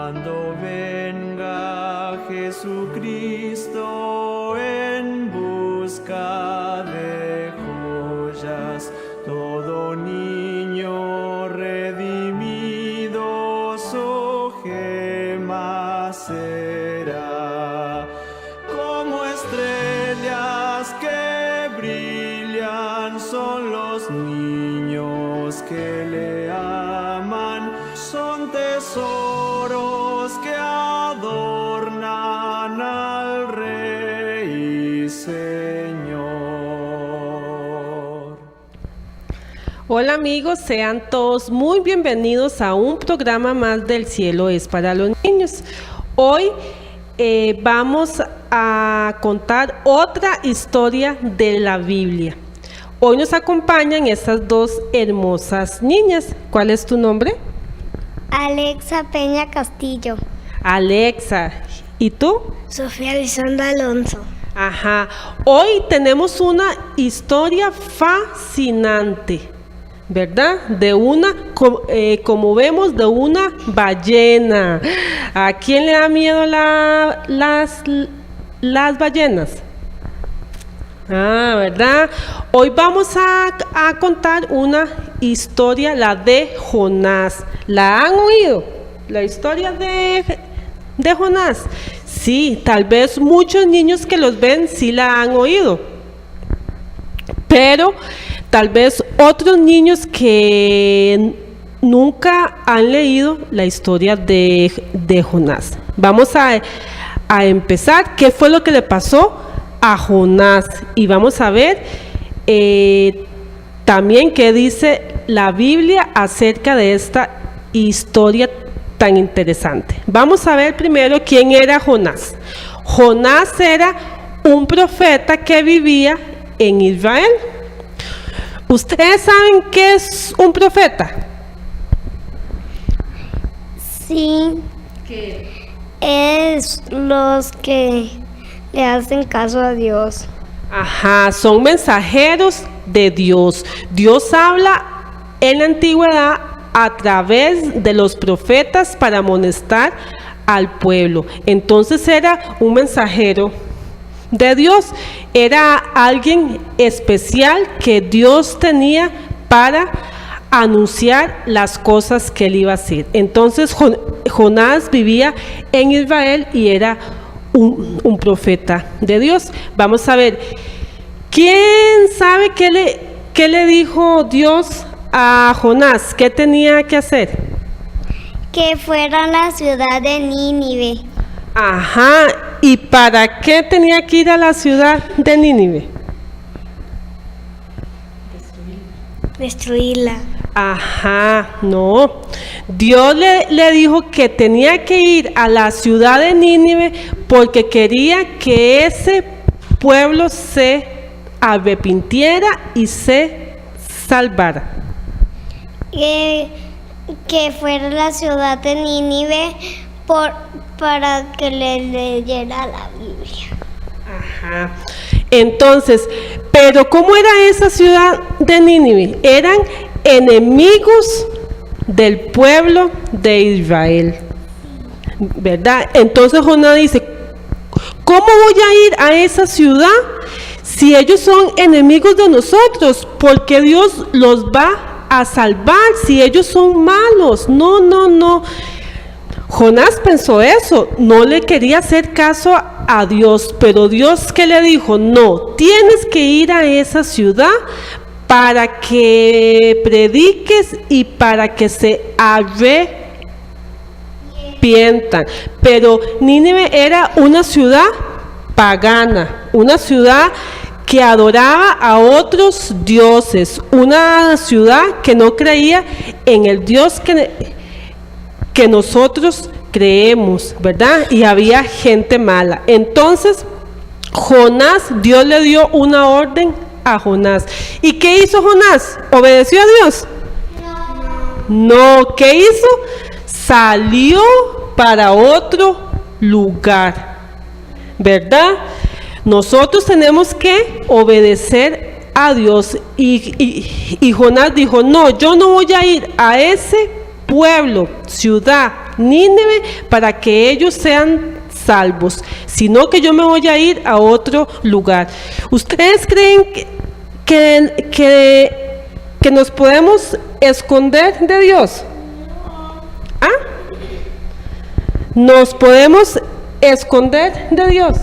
Cuando venga Jesucristo en busca de joyas, todo niño redimido su gema será. Como estrellas que brillan son los niños que le aman, son tesoros que adornan al Rey y Señor. Hola amigos, sean todos muy bienvenidos a un programa más del Cielo es para los Niños. Hoy vamos a contar otra historia de la Biblia. Hoy nos acompañan estas dos hermosas niñas. ¿Cuál es tu nombre? Alexa Peña Castillo. Alexa. ¿Y tú? Sofía Lisandra Alonso. Ajá. Hoy tenemos una historia fascinante, ¿verdad? De una, como vemos, de una ballena. ¿A quién le da miedo las ballenas? Ah, ¿verdad? Hoy vamos a contar una historia, la de Jonás. ¿La han oído? La historia de Jonás. Sí, tal vez muchos niños que los ven sí la han oído. Pero tal vez otros niños que nunca han leído la historia de Jonás. Vamos a empezar. ¿Qué fue lo que le pasó a Jonás? Y vamos a ver también qué dice la Biblia acerca de esta historia tan interesante. Vamos a ver primero quién era Jonás. Jonás era un profeta que vivía en Israel. ¿Ustedes saben qué es un profeta? Sí. ¿Qué? Es los que le hacen caso a Dios. Ajá, son mensajeros de Dios. Dios habla en la antigüedad a través de los profetas para amonestar al pueblo. Entonces era un mensajero de Dios, era alguien especial que Dios tenía para anunciar las cosas que él iba a hacer. Entonces Jonás vivía en Israel y era un profeta de Dios. Vamos a ver, ¿quién sabe qué le dijo Dios a Jonás? ¿Qué tenía que hacer? Que fuera a la ciudad de Nínive. Ajá, ¿y para qué tenía que ir a la ciudad de Nínive? Destruirla. Ajá, no. Dios le dijo que tenía que ir a la ciudad de Nínive porque quería que ese pueblo se arrepintiera y se salvara. Que fuera a la ciudad de Nínive para que le leyera la Biblia. Ajá. Entonces, pero ¿cómo era esa ciudad de Nínive? Eran enemigos del pueblo de Israel, ¿verdad? Entonces Jonás dice, ¿cómo voy a ir a esa ciudad si ellos son enemigos de nosotros? Porque Dios los va a salvar si ellos son malos. No. Jonás pensó eso, no le quería hacer caso a Dios, pero Dios, ¿qué le dijo? No, tienes que ir a esa ciudad para que prediques y para que se arrepientan. Pero Nínive era una ciudad pagana, una ciudad que adoraba a otros dioses, una ciudad que no creía en el Dios que nosotros creemos, ¿verdad? Y había gente mala. Entonces Jonás, Dios le dio una orden a Jonás. ¿Y qué hizo Jonás? ¿Obedeció a Dios? No. ¿Qué hizo? Salió para otro lugar, ¿verdad? Nosotros tenemos que obedecer a Dios. Y Jonás dijo, no, yo no voy a ir a ese pueblo, ciudad Nínive para que ellos sean salvos, sino que yo me voy a ir a otro lugar. ¿Ustedes creen que nos podemos esconder de Dios? ¿Ah? ¿Nos podemos esconder de Dios?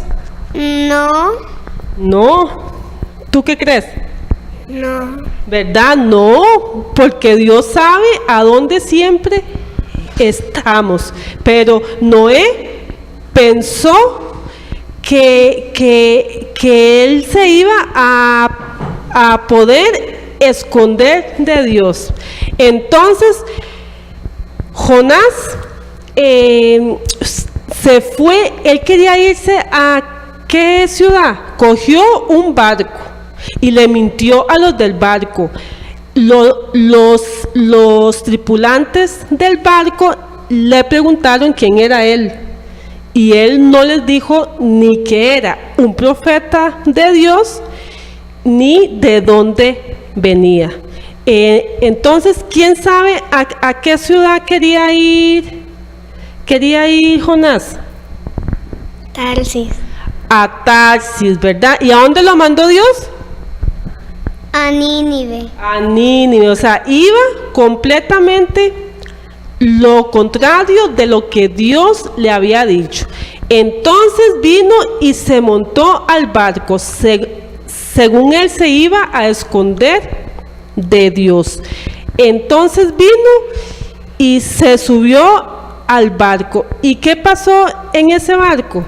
No, No. ¿Tú qué crees? no. ¿Verdad? No, porque Dios sabe a dónde siempre estamos. Pero Noé pensó que él se iba a poder esconder de Dios. Entonces, Jonás se fue, él quería irse a ¿qué ciudad? Cogió un barco y le mintió a los del barco. Los tripulantes del barco le preguntaron quién era él. Y él no les dijo ni que era un profeta de Dios, ni de dónde venía. Entonces, ¿quién sabe a qué ciudad quería ir Jonás? Tarsis. A Tarsis, ¿verdad? ¿Y a dónde lo mandó Dios? A Nínive. A Nínive, o sea, iba completamente lo contrario de lo que Dios le había dicho. Entonces vino y se montó al barco, según él se iba a esconder de Dios. Entonces vino y se subió al barco. ¿Y qué pasó en ese barco?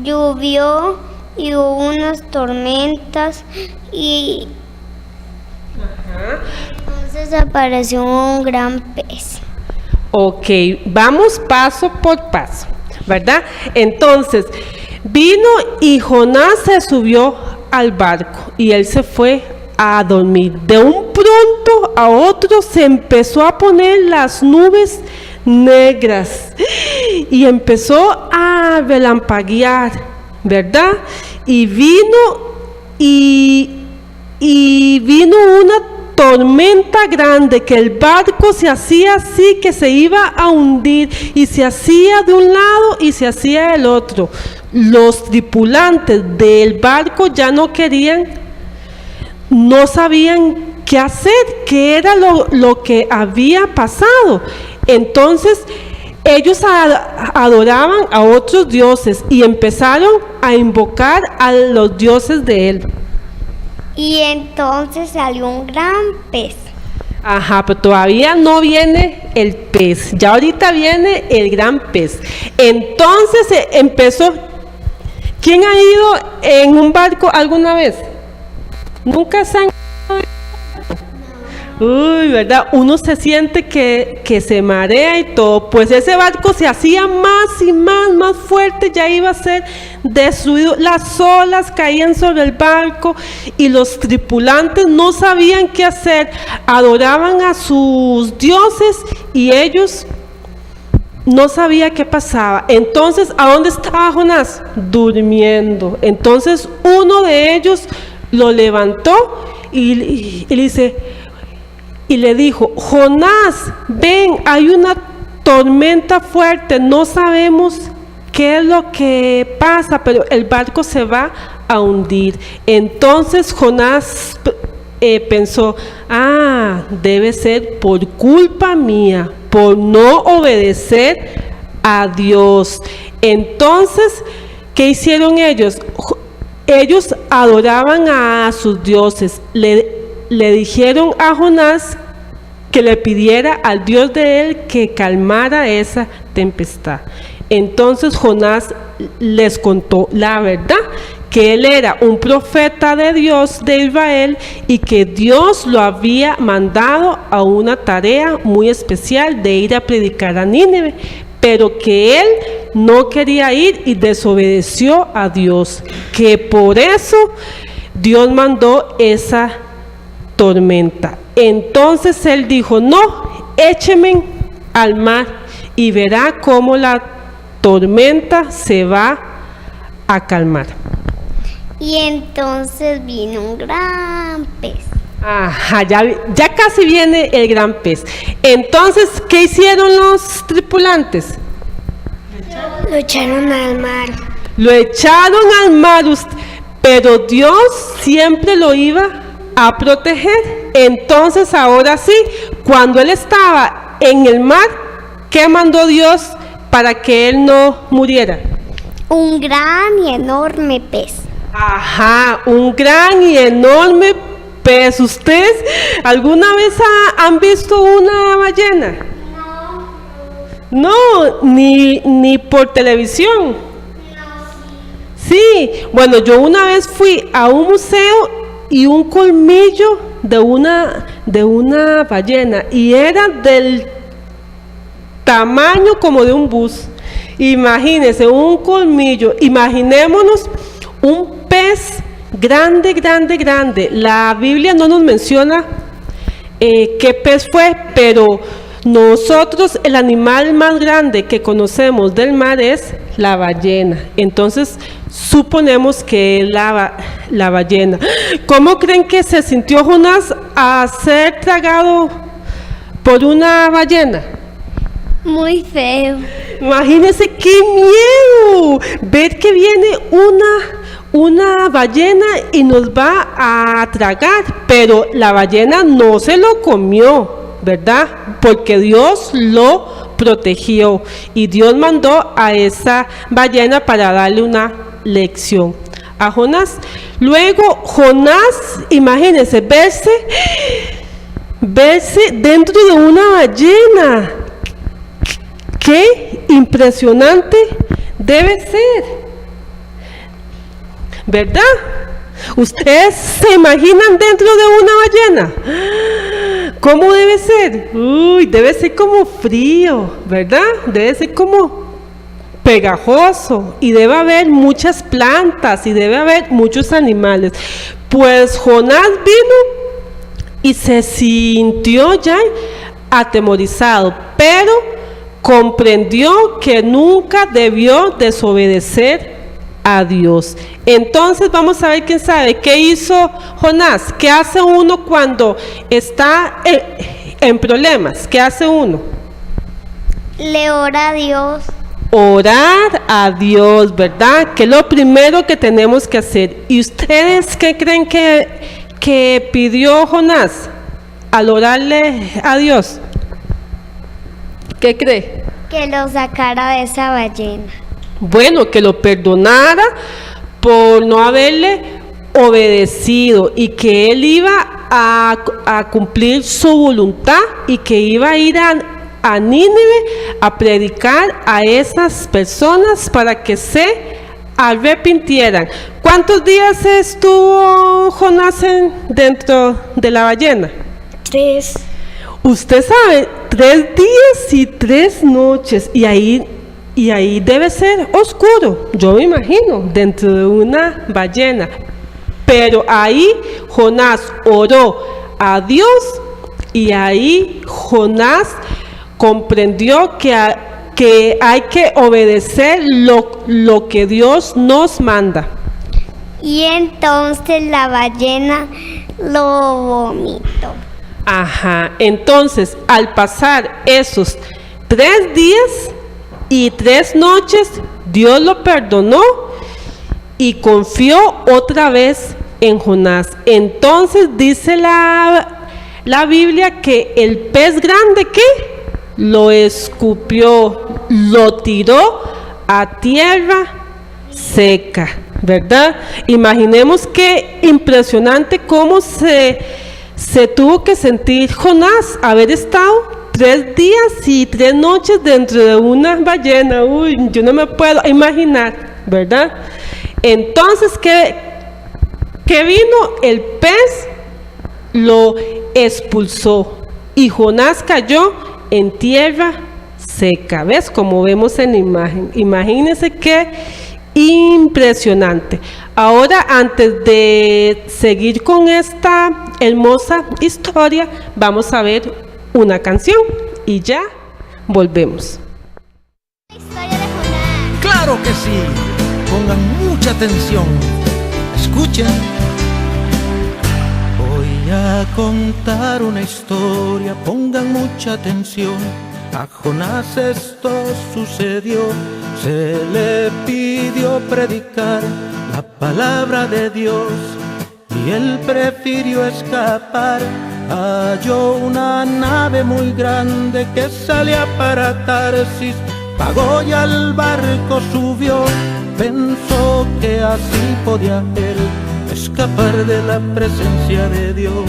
Llovió y hubo unas tormentas y entonces apareció un gran pez. Ok, vamos paso por paso, ¿verdad? Entonces, vino y Jonás se subió al barco y él se fue a dormir. De un pronto a otro se empezó a poner las nubes negras y empezó a relampaguear, ¿verdad? Y vino una tormenta grande, que el barco se hacía así, que se iba a hundir, y se hacía de un lado y se hacía del otro. Los tripulantes del barco ya no sabían qué hacer, qué era lo que había pasado. Entonces ellos adoraban a otros dioses y empezaron a invocar a los dioses de él. Y entonces salió un gran pez. Ajá, pero todavía no viene el pez. Ya ahorita viene el gran pez. Entonces empezó. ¿Quién ha ido en un barco alguna vez? ¿Nunca se han? Uy, ¿verdad? Uno se siente que se marea y todo. Pues ese barco se hacía más y más fuerte, ya iba a ser destruido. Las olas caían sobre el barco y los tripulantes no sabían qué hacer. Adoraban a sus dioses y ellos no sabían qué pasaba. Entonces, ¿a dónde estaba Jonás? Durmiendo. Entonces, uno de ellos lo levantó y le dice... Y le dijo: Jonás, ven, hay una tormenta fuerte, no sabemos qué es lo que pasa, pero el barco se va a hundir. Entonces Jonás pensó: debe ser por culpa mía, por no obedecer a Dios. Entonces, ¿qué hicieron ellos? Ellos adoraban a sus dioses. Le dijeron a Jonás que le pidiera al Dios de él que calmara esa tempestad. Entonces Jonás les contó la verdad, que él era un profeta de Dios de Israel y que Dios lo había mandado a una tarea muy especial de ir a predicar a Nínive, pero que él no quería ir y desobedeció a Dios, que por eso Dios mandó esa tormenta. Entonces él dijo: no, écheme al mar y verá cómo la tormenta se va a calmar. Y entonces vino un gran pez. Ajá, ya casi viene el gran pez. Entonces, ¿qué hicieron los tripulantes? Lo echaron al mar. Lo echaron al mar, pero Dios siempre lo iba a proteger. Entonces, ahora sí, cuando él estaba en el mar, ¿qué mandó Dios para que él no muriera? Un gran y enorme pez. Ajá, un gran y enorme pez. ¿Ustedes alguna vez han visto una ballena? No, ni por televisión. Sí, bueno, yo una vez fui a un museo y un colmillo de una ballena y era del tamaño como de un bus. Imagínense, un colmillo. Imaginémonos un pez grande, grande, grande. La Biblia no nos menciona qué pez fue, pero nosotros el animal más grande que conocemos del mar es la ballena. Entonces suponemos que es la ballena. ¿Cómo creen que se sintió Jonás a ser tragado por una ballena? Muy feo. Imagínense qué miedo ver que viene una ballena y nos va a tragar, pero la ballena no se lo comió, ¿verdad? Porque Dios lo protegió y Dios mandó a esa ballena para darle una lección a Jonás. Luego Jonás, imagínense, verse dentro de una ballena. ¡Qué impresionante debe ser! ¿Verdad? ¿Ustedes se imaginan dentro de una ballena? ¿Cómo debe ser? Uy, debe ser como frío, ¿verdad? Debe ser como pegajoso y debe haber muchas plantas y debe haber muchos animales. Pues Jonás vino y se sintió ya atemorizado, pero comprendió que nunca debió desobedecer a Dios. Entonces vamos a ver, quién sabe qué hizo Jonás. ¿Qué hace uno cuando está en problemas? ¿Qué hace uno? Le ora a Dios. Orar a Dios, ¿verdad? Que es lo primero que tenemos que hacer. ¿Y ustedes qué creen que pidió Jonás al orarle a Dios? ¿Qué cree? Que lo sacara de esa ballena. Bueno, que lo perdonara por no haberle obedecido y que él iba a cumplir su voluntad y que iba a ir a Nínive a predicar a esas personas para que se arrepintieran. ¿Cuántos días estuvo Jonás dentro de la ballena? 3. Usted sabe, 3 días y 3 noches, y ahí debe ser oscuro, yo me imagino, dentro de una ballena. Pero ahí Jonás oró a Dios y ahí Jonás comprendió que hay que obedecer lo que Dios nos manda. Y entonces la ballena lo vomitó. Ajá, entonces al pasar esos 3 días y 3 noches, Dios lo perdonó y confió otra vez en Jonás. Entonces dice la Biblia que el pez grande, ¿qué? Lo escupió, lo tiró a tierra seca, ¿verdad? Imaginemos qué impresionante cómo se tuvo que sentir Jonás, haber estado 3 días y 3 noches dentro de una ballena. Uy, yo no me puedo imaginar, ¿verdad? Entonces, ¿qué vino? El pez lo expulsó y Jonás cayó en tierra seca. ¿Ves? Como vemos en la imagen. Imagínense qué impresionante. Ahora, antes de seguir con esta hermosa historia, vamos a ver una canción y ya volvemos. La historia de Jonás. ¡Claro que sí! Pongan mucha atención. Escuchen. Voy a a contar una historia, pongan mucha atención. A Jonás esto sucedió, se le pidió predicar la palabra de Dios y él prefirió escapar. Halló una nave muy grande que salía para Tarsis, pagó y al barco subió, pensó que así podía él escapar de la presencia de Dios.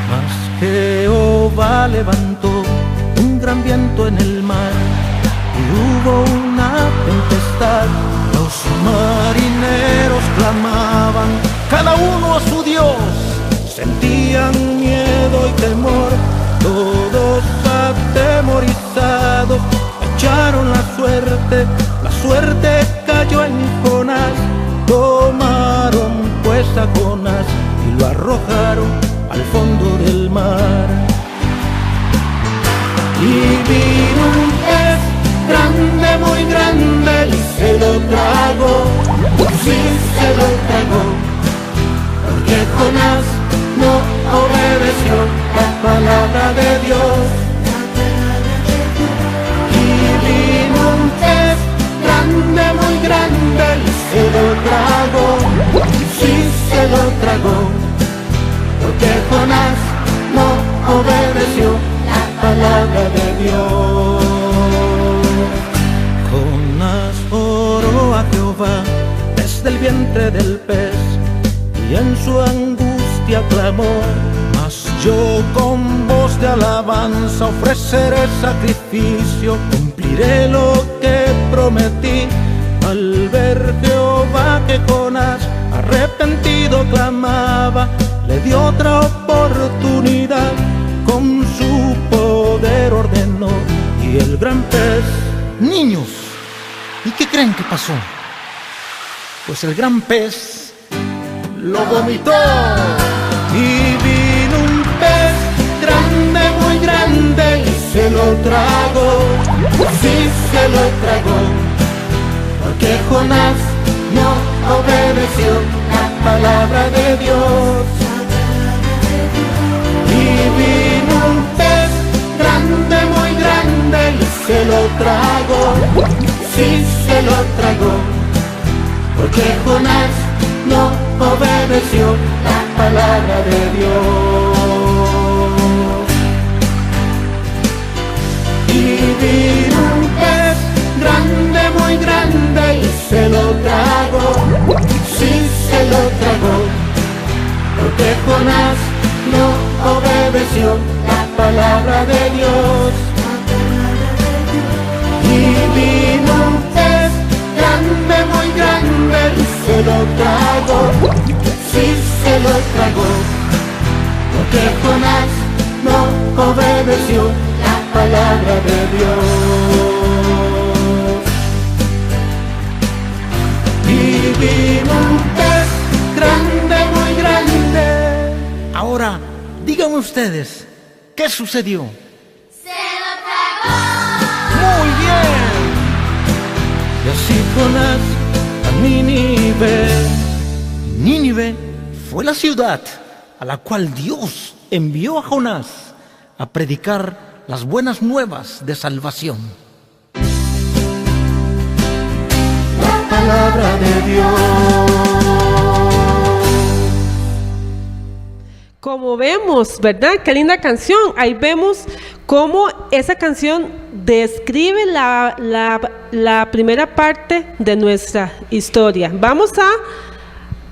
Mas Jehová levantó un gran viento en el mar y hubo una tempestad. Los marineros clamaban, cada uno a su Dios, sentían miedo y temor, todos atemorizados echaron la suerte cayó en Jonás. Tomaron pues a Jonás y lo arrojaron al fondo del mar. Y vino un pez grande, muy grande, y se lo tragó, sí se lo tragó, porque Jonás no obedeció la palabra de Dios. Y vino un pez grande, muy grande, y se lo tragó, sí se lo tragó, porque Jonás no obedeció la palabra de Dios. Jonás oró a Jehová desde el vientre del pez y en su angustia clamó: mas yo con voz de alabanza ofreceré sacrificio, cumpliré lo que prometí. Al ver Jehová que Jonás arrepentido clamaba, le dio otra oportunidad, con su poder ordenó y el gran pez... Niños, ¿y qué creen que pasó? Pues el gran pez lo vomitó. Y vino un pez grande, muy grande, y se lo tragó, sí se lo tragó, porque Jonás no obedeció la palabra de Dios. Y vino un pez grande, muy grande, y se lo tragó, sí se lo tragó, porque Jonás no obedeció la palabra de Dios. Y vino un pez grande, muy grande, y se lo tragó, sí se lo tragó, porque Jonás no obedeció la palabra de Dios. Y vino un pez grande, muy grande, y se lo tragó, sí se lo tragó, porque Jonás no obedeció la palabra de Dios. Y vino un pez grande, muy grande. Ahora, díganme ustedes, ¿qué sucedió? ¡Se lo tragó! ¡Muy bien! Y así Jonás a Nínive. Nínive fue la ciudad a la cual Dios envió a Jonás a predicar las buenas nuevas de salvación. La palabra de Dios. Como vemos, ¿verdad? Qué linda canción. Ahí vemos cómo esa canción describe la primera parte de nuestra historia. Vamos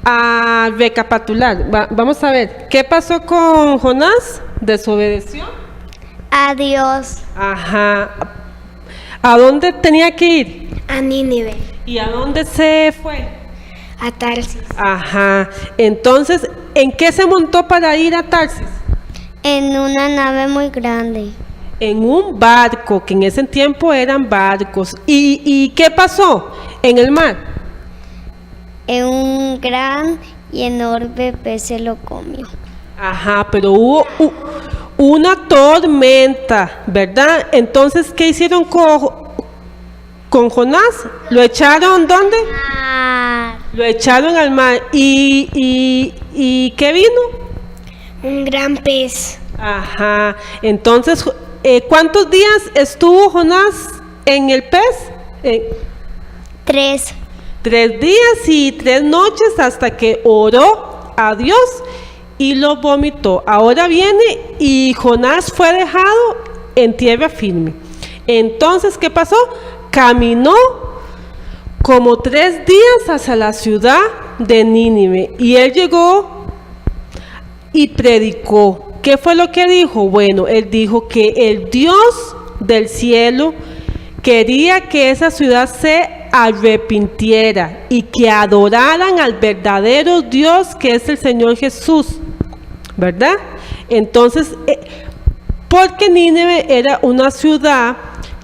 a recapitular. Vamos a ver, ¿qué pasó con Jonás? ¿Desobedeció? Adiós. Ajá. ¿A dónde tenía que ir? A Nínive. ¿Y a dónde se fue? A Tarsis. Ajá. Entonces, ¿en qué se montó para ir a Tarsis? En una nave muy grande. En un barco, que en ese tiempo eran barcos. ¿Y qué pasó en el mar? En un gran y enorme pez se lo comió. Ajá, pero hubo una tormenta, ¿verdad? Entonces, ¿qué hicieron con Jonás? ¿Lo echaron dónde? Lo echaron al mar. ¿Y qué vino? Un gran pez. Ajá. Entonces, ¿cuántos días estuvo Jonás en el pez? 3. 3 días y 3 noches hasta que oró a Dios y lo vomitó. Ahora viene y Jonás fue dejado en tierra firme. Entonces, ¿qué pasó? Caminó como 3 días hacia la ciudad de Nínive y él llegó y predicó. ¿Qué fue lo que dijo? Bueno, él dijo que el Dios del cielo quería que esa ciudad se arrepintiera y que adoraran al verdadero Dios que es el Señor Jesús, ¿verdad? Entonces, porque Nínive era una ciudad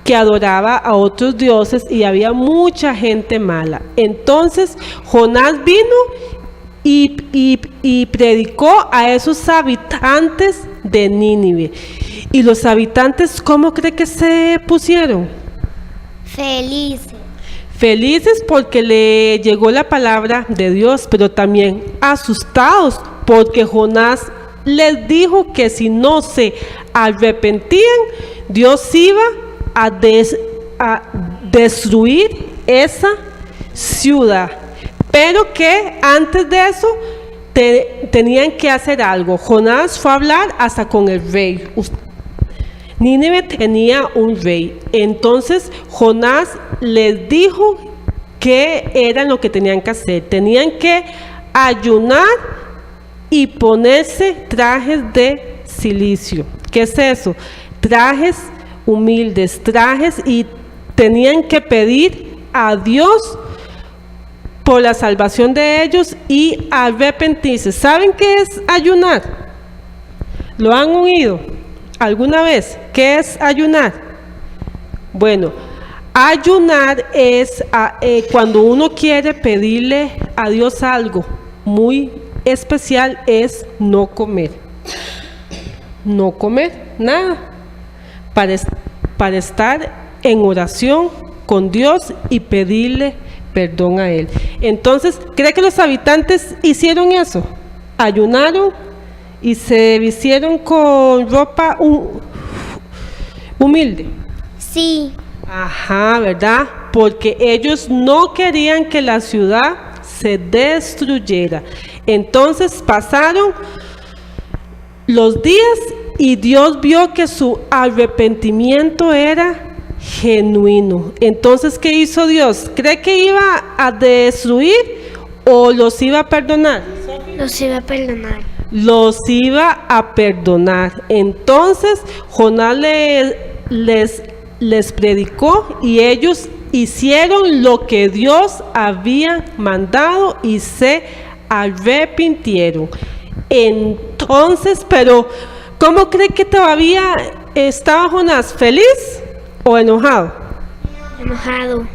que adoraba a otros dioses y había mucha gente mala. Entonces, Jonás vino y predicó a esos habitantes de Nínive. Y los habitantes, ¿cómo cree que se pusieron? Felices. Felices porque le llegó la palabra de Dios, pero también asustados porque Jonás les dijo que si no se arrepentían, Dios iba a destruir esa ciudad. Pero que antes de eso tenían que hacer algo. Jonás fue a hablar hasta con el rey. Nínive tenía un rey. Entonces Jonás les dijo qué era lo que tenían que hacer. Tenían que ayunar y ponerse trajes de silicio. ¿Qué es eso? Trajes humildes, trajes, y tenían que pedir a Dios por la salvación de ellos y arrepentirse. ¿Saben qué es ayunar? ¿Lo han oído alguna vez? ¿Qué es ayunar? Bueno, ayunar es cuando uno quiere pedirle a Dios algo muy especial, es no comer. No comer nada. Para estar en oración con Dios y pedirle perdón a Él. Entonces, ¿cree que los habitantes hicieron eso? Ayunaron y se vistieron con ropa humilde. Sí. Ajá, ¿verdad? Porque ellos no querían que la ciudad se destruyera. Entonces pasaron los días y Dios vio que su arrepentimiento era genuino. Entonces, ¿qué hizo Dios? ¿Cree que iba a destruir o los iba a perdonar? Los iba a perdonar. Los iba a perdonar. Entonces Jonás les predicó y ellos hicieron lo que Dios había mandado y se arrepintieron. Entonces, pero ¿cómo cree que todavía estaba Jonás? ¿Feliz o enojado? Enojado.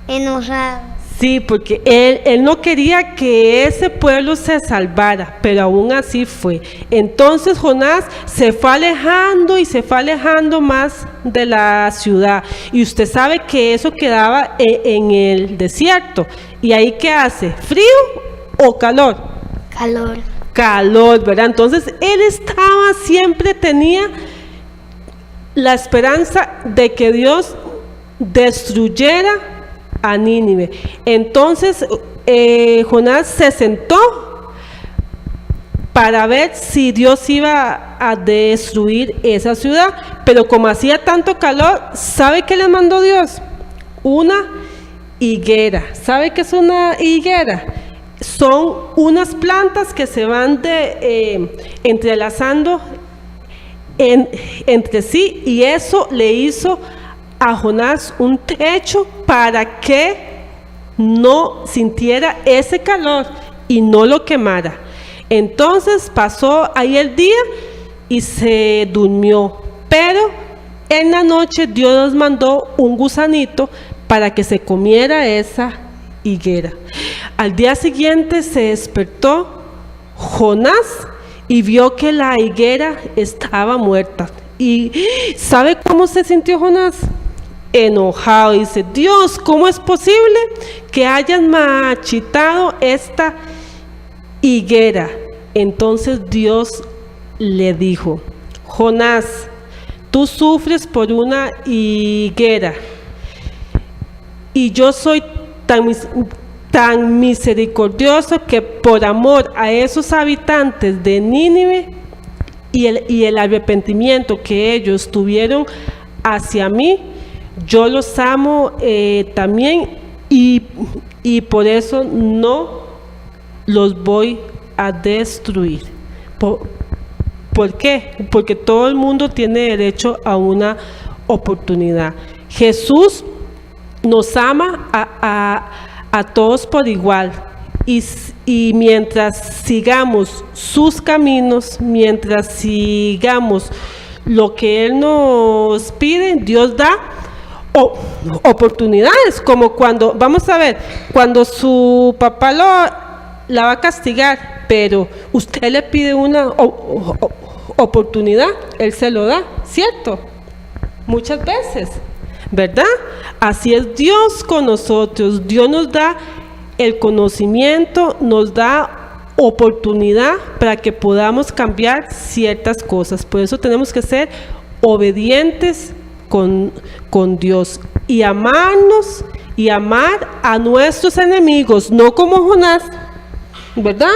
Enojado. Sí, porque él no quería que ese pueblo se salvara, pero aún así fue. Entonces Jonás se fue alejando y se fue alejando más de la ciudad. Y usted sabe que eso quedaba en el desierto. ¿Y ahí qué hace? ¿Frío o calor? Calor. Calor, ¿verdad? Entonces él siempre tenía la esperanza de que Dios destruyera a Nínive. Entonces Jonás se sentó para ver si Dios iba a destruir esa ciudad, pero como hacía tanto calor, ¿sabe qué les mandó Dios? Una higuera. ¿Sabe qué es una higuera? Son unas plantas que se van entrelazando entre sí, y eso le hizo a Jonás un techo para que no sintiera ese calor y no lo quemara. Entonces pasó ahí el día y se durmió, pero en la noche Dios mandó un gusanito para que se comiera esa higuera. Al día siguiente se despertó Jonás y vio que la higuera estaba muerta. ¿Y sabe cómo se sintió Jonás? enojado. Dice, Dios, ¿cómo es posible que hayas marchitado esta higuera? Entonces Dios le dijo, Jonás, tú sufres por una higuera y yo soy tan misericordioso que por amor a esos habitantes de Nínive y el arrepentimiento que ellos tuvieron hacia mí, yo los amo también y por eso no los voy a destruir. ¿Por qué? Porque todo el mundo tiene derecho a una oportunidad. Jesús nos ama a todos por igual y mientras sigamos sus caminos, mientras sigamos lo que Él nos pide, Dios da oportunidades, como cuando, vamos a ver, cuando su papá la va a castigar, pero usted le pide una oportunidad, Él se lo da, ¿cierto? Muchas veces, ¿verdad? Así es Dios con nosotros. Dios nos da el conocimiento, nos da oportunidad para que podamos cambiar ciertas cosas. Por eso tenemos que ser obedientes con Dios y amarnos y amar a nuestros enemigos, no como Jonás, ¿verdad?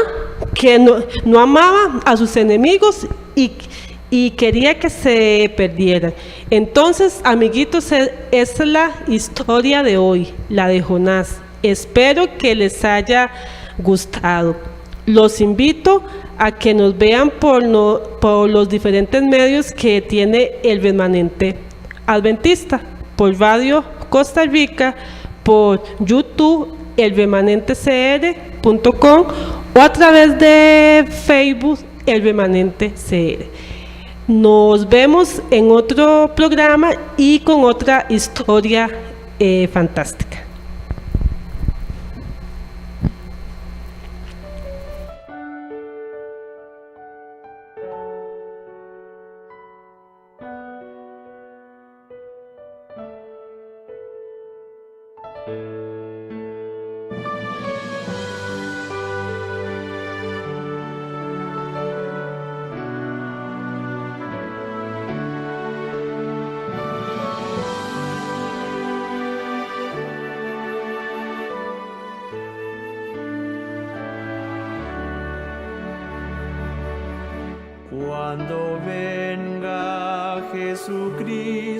Que no amaba a sus enemigos y quería que se perdieran. Entonces, amiguitos, esa es la historia de hoy, la de Jonás. Espero que les haya gustado. Los invito a que nos vean por los diferentes medios que tiene el Remanente Adventista, por Radio Costa Rica, por YouTube, elremanentecr.com o a través de Facebook, El Remanente CR. Nos vemos en otro programa y con otra historia fantástica. Cuando venga Jesucristo